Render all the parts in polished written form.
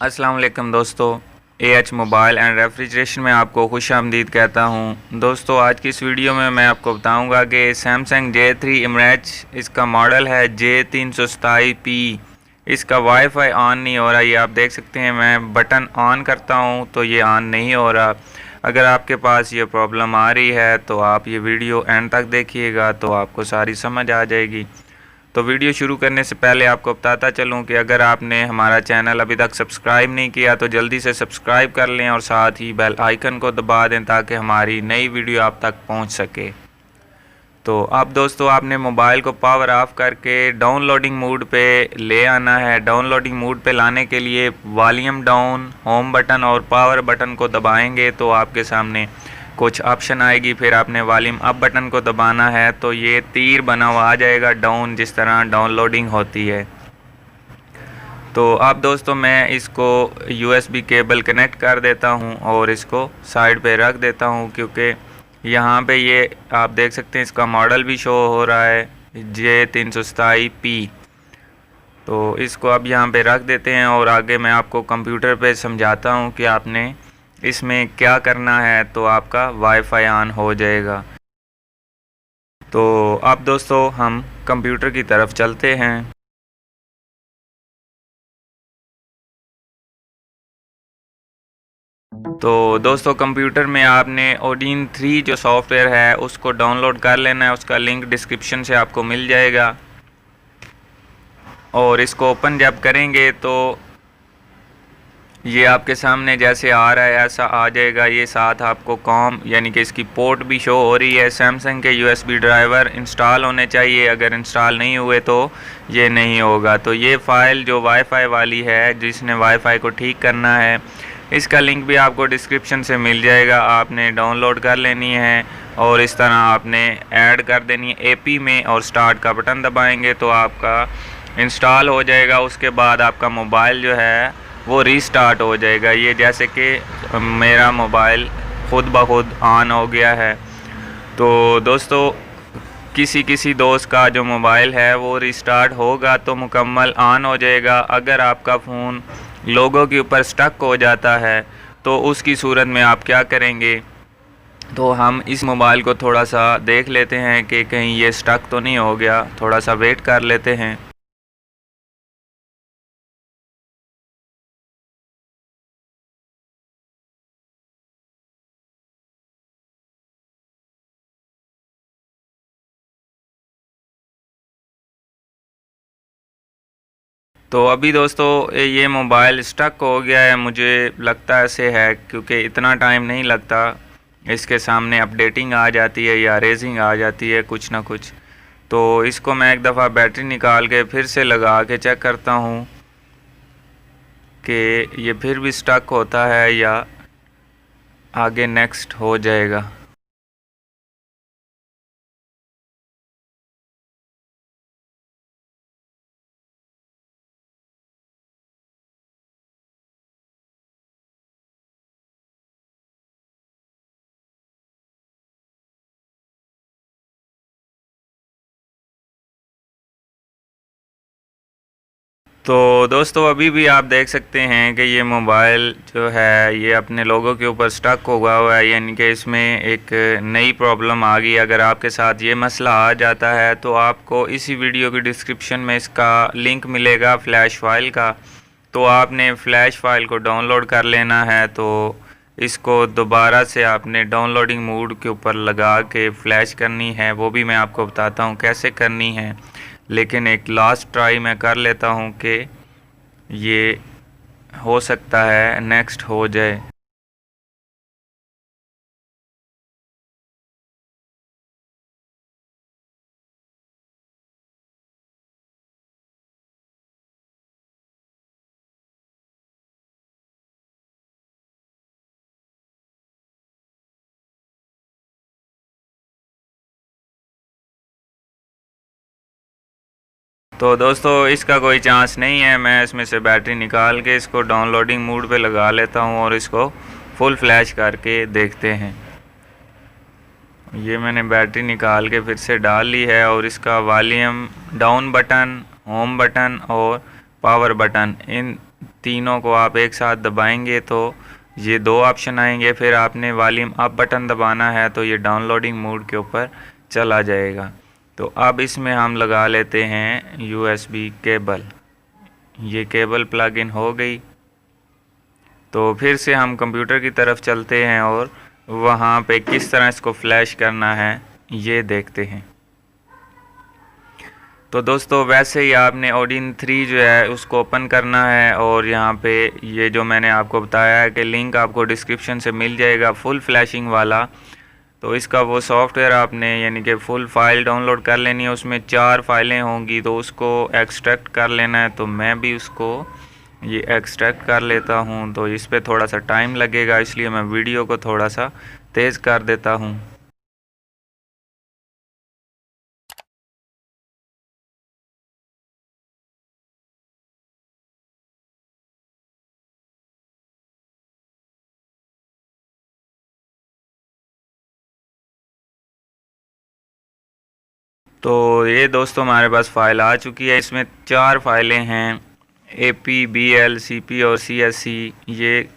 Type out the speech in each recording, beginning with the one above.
अस्सलाम वालेकुम दोस्तों, एएच मोबाइल एंड रेफ्रिजरेशन में आपको खुश आमदीद कहता हूं। दोस्तों, आज की इस वीडियो में मैं आपको बताऊंगा कि सैमसंग J3 इमरेज इसका मॉडल है J327P। इसका वाईफाई ऑन नहीं हो रहा। ये आप देख सकते हैं, मैं बटन ऑन करता हूं तो ये ऑन नहीं हो रहा। अगर आपके पास ये प्रॉब्लम आ रही है तो आप ये वीडियो एंड तक देखिएगा तो आपको सारी समझ आ जाएगी। तो वीडियो शुरू करने से पहले आपको बताता चलूं कि अगर आपने हमारा चैनल अभी तक सब्सक्राइब नहीं किया तो जल्दी से सब्सक्राइब कर लें और साथ ही बेल आइकन को दबा दें ताकि हमारी नई वीडियो आप तक पहुंच सके। तो अब दोस्तों, आपने मोबाइल को पावर ऑफ करके डाउनलोडिंग मोड पे ले आना है। डाउनलोडिंग मोड पे लाने के लिए वॉल्यूम डाउन, होम बटन और पावर बटन को दबाएंगे तो आपके सामने कुछ ऑप्शन आएगी। फिर आपने वॉल्यूम अप बटन को दबाना है तो ये तीर बना हुआ आ जाएगा डाउन, जिस तरह डाउनलोडिंग होती है। तो अब दोस्तों, मैं इसको USB केबल कनेक्ट कर देता हूं और इसको साइड पे रख देता हूं, क्योंकि यहाँ पे ये आप देख सकते हैं इसका मॉडल भी शो हो रहा है J327P। तो इसको अब यहाँ पे रख देते हैं और आगे मैं आपको कंप्यूटर पे समझाता हूँ कि आपने इसमें क्या करना है तो आपका वाईफाई ऑन हो जाएगा। तो अब दोस्तों, हम कंप्यूटर की तरफ चलते हैं। तो दोस्तों, कंप्यूटर में आपने ओडिन 3 जो सॉफ्टवेयर है उसको डाउनलोड कर लेना है। उसका लिंक डिस्क्रिप्शन से आपको मिल जाएगा और इसको ओपन जब करेंगे तो ये आपके सामने जैसे आ रहा है ऐसा आ जाएगा। ये साथ आपको कॉम यानी कि इसकी पोर्ट भी शो हो रही है। सैमसंग के USB ड्राइवर इंस्टॉल होने चाहिए, अगर इंस्टॉल नहीं हुए तो ये नहीं होगा। तो ये फ़ाइल जो वाईफाई वाली है, जिसने वाईफाई को ठीक करना है, इसका लिंक भी आपको डिस्क्रिप्शन से मिल जाएगा। आपने डाउनलोड कर लेनी है और इस तरह आपने ऐड कर देनी है AP में और स्टार्ट का बटन दबाएंगे तो आपका इंस्टॉल हो जाएगा। उसके बाद आपका मोबाइल जो है वो रीस्टार्ट हो जाएगा। ये जैसे कि मेरा मोबाइल खुद ब खुद ऑन हो गया है। तो दोस्तों, किसी दोस्त का जो मोबाइल है वो रीस्टार्ट होगा तो मुकम्मल ऑन हो जाएगा। अगर आपका फ़ोन लोगों के ऊपर स्टक हो जाता है तो उसकी सूरत में आप क्या करेंगे, तो हम इस मोबाइल को थोड़ा सा देख लेते हैं कि कहीं ये स्टक तो नहीं हो गया। थोड़ा सा वेट कर लेते हैं। तो अभी दोस्तों, ये मोबाइल स्टक हो गया है, मुझे लगता ऐसे है, क्योंकि इतना टाइम नहीं लगता। इसके सामने अपडेटिंग आ जाती है या रेजिंग आ जाती है कुछ ना कुछ। तो इसको मैं एक दफ़ा बैटरी निकाल के फिर से लगा के चेक करता हूँ कि ये फिर भी स्टक होता है या आगे नेक्स्ट हो जाएगा। तो दोस्तों, अभी भी आप देख सकते हैं कि ये मोबाइल जो है ये अपने लोगों के ऊपर स्टक हुआ हुआ है, यानी कि इसमें एक नई प्रॉब्लम आ गई। अगर आपके साथ ये मसला आ जाता है तो आपको इसी वीडियो की डिस्क्रिप्शन में इसका लिंक मिलेगा फ़्लैश फाइल का। तो आपने फ़्लैश फाइल को डाउनलोड कर लेना है। तो इसको दोबारा से आपने डाउनलोडिंग मोड के ऊपर लगा के फ़्लैश करनी है। वो भी मैं आपको बताता हूँ कैसे करनी है, लेकिन एक लास्ट ट्राई मैं कर लेता हूँ कि ये हो सकता है नेक्स्ट हो जाए। तो दोस्तों, इसका कोई चांस नहीं है। मैं इसमें से बैटरी निकाल के इसको डाउनलोडिंग मोड पे लगा लेता हूँ और इसको फुल फ्लैश करके देखते हैं। ये मैंने बैटरी निकाल के फिर से डाल ली है और इसका volume down button, home button और पावर बटन, इन तीनों को आप एक साथ दबाएंगे तो ये दो ऑप्शन आएंगे। फिर आपने वॉल्यूम अप बटन दबाना है तो ये डाउनलोडिंग मोड के ऊपर चला जाएगा। तो अब इसमें हम लगा लेते हैं USB केबल। ये केबल प्लग इन हो गई। तो फिर से हम कंप्यूटर की तरफ चलते हैं और वहाँ पे किस तरह इसको फ्लैश करना है ये देखते हैं। तो दोस्तों वैसे ही आपने ओडिन 3 जो है उसको ओपन करना है और यहाँ पे ये जो मैंने आपको बताया है कि लिंक आपको डिस्क्रिप्शन से मिल जाएगा फुल फ्लैशिंग वाला। तो इसका वो सॉफ्टवेयर आपने यानी कि फुल फाइल डाउनलोड कर लेनी है। उसमें 4 फाइलें होंगी तो उसको एक्सट्रैक्ट कर लेना है। तो मैं भी उसको ये एक्सट्रैक्ट कर लेता हूँ। तो इस पर थोड़ा सा टाइम लगेगा, इसलिए मैं वीडियो को थोड़ा सा तेज़ कर देता हूँ। तो ये दोस्तों हमारे पास फ़ाइल आ चुकी है। इसमें 4 फाइलें हैं, AP, BL, CP और CSC। ये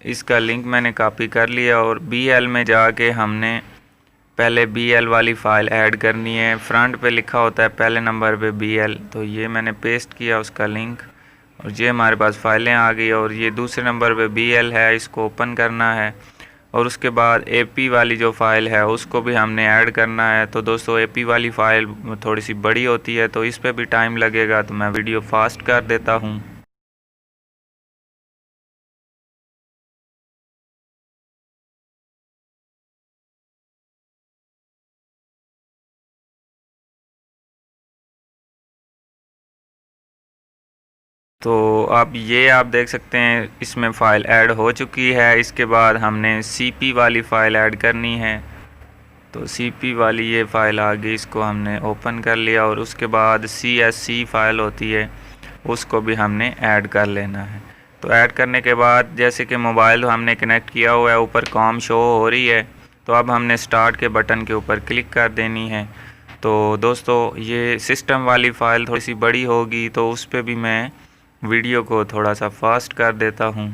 इसका लिंक मैंने कॉपी कर लिया और BL में जाके हमने पहले BL वाली फ़ाइल ऐड करनी है। फ्रंट पे लिखा होता है पहले नंबर पे BL, तो ये मैंने पेस्ट किया उसका लिंक और ये हमारे पास फ़ाइलें आ गई। और ये दूसरे नंबर पे BL है, इसको ओपन करना है। और उसके बाद AP वाली जो फ़ाइल है उसको भी हमने ऐड करना है। तो दोस्तों AP वाली फ़ाइल थोड़ी सी बड़ी होती है तो इस पर भी टाइम लगेगा, तो मैं वीडियो फास्ट कर देता हूँ। तो अब ये आप देख सकते हैं इसमें फ़ाइल ऐड हो चुकी है। इसके बाद हमने CP वाली फ़ाइल ऐड करनी है। तो CP वाली ये फ़ाइल आ गई, इसको हमने ओपन कर लिया। और उसके बाद CSC फ़ाइल होती है उसको भी हमने ऐड कर लेना है। तो ऐड करने के बाद जैसे कि मोबाइल हमने कनेक्ट किया हुआ है, ऊपर कॉम शो हो रही है, तो अब हमने स्टार्ट के बटन के ऊपर क्लिक कर देनी है। तो दोस्तों ये सिस्टम वाली फ़ाइल थोड़ी सी बड़ी होगी तो उस पर भी मैं वीडियो को थोड़ा सा फास्ट कर देता हूँ।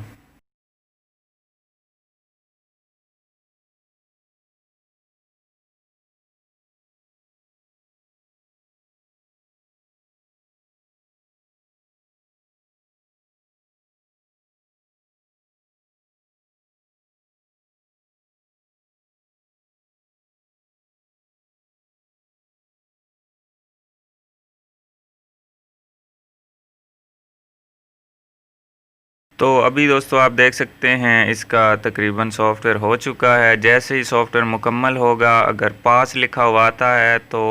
तो अभी दोस्तों आप देख सकते हैं इसका तकरीबन सॉफ्टवेयर हो चुका है। जैसे ही सॉफ्टवेयर मुकम्मल होगा, अगर पास लिखा हुआ आता है तो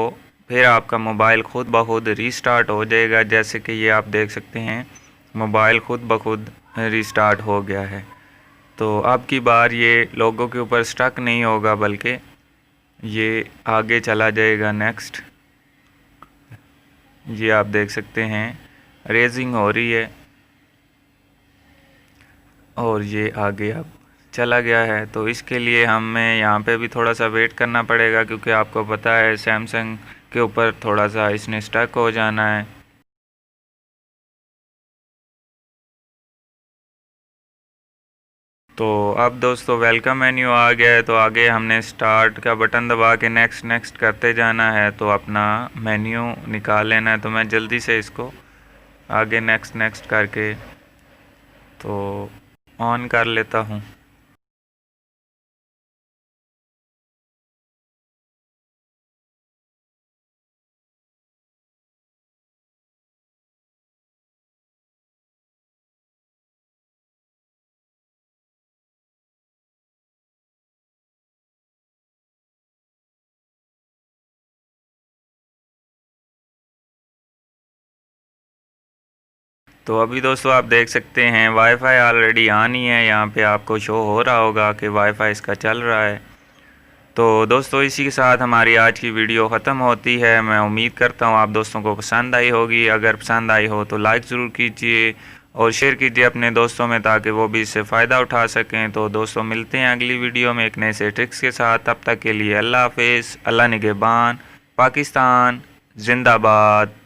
फिर आपका मोबाइल ख़ुद ब खुद रीस्टार्ट हो जाएगा। जैसे कि ये आप देख सकते हैं मोबाइल ख़ुद ब खुद रीस्टार्ट हो गया है। तो अब की बार ये लोगों के ऊपर स्टक नहीं होगा बल्कि ये आगे चला जाएगा। नेक्स्ट ये आप देख सकते हैं रेजिंग हो रही है और ये आगे अब चला गया है। तो इसके लिए हमें यहाँ पे भी थोड़ा सा वेट करना पड़ेगा, क्योंकि आपको पता है सैमसंग के ऊपर थोड़ा सा इसने स्टक हो जाना है। तो अब दोस्तों वेलकम मेन्यू आ गया है। तो आगे हमने स्टार्ट का बटन दबा के नेक्स्ट नेक्स्ट करते जाना है, तो अपना मेन्यू निकाल लेना है। तो मैं जल्दी से इसको आगे नेक्स्ट नेक्स्ट करके तो ऑन कर लेता हूँ। तो अभी दोस्तों आप देख सकते हैं वाईफाई ऑलरेडी ऑन ही है। यहाँ पे आपको शो हो रहा होगा कि वाईफाई इसका चल रहा है। तो दोस्तों इसी के साथ हमारी आज की वीडियो ख़त्म होती है। मैं उम्मीद करता हूँ आप दोस्तों को पसंद आई होगी। अगर पसंद आई हो तो लाइक ज़रूर कीजिए और शेयर कीजिए अपने दोस्तों में, ताकि वो भी इससे फ़ायदा उठा सकें। तो दोस्तों मिलते हैं अगली वीडियो में एक नए से ट्रिक्स के साथ। तब तक के लिए अल्लाह हाफिज़, अल्लाह निगहबान, पाकिस्तान जिंदाबाद।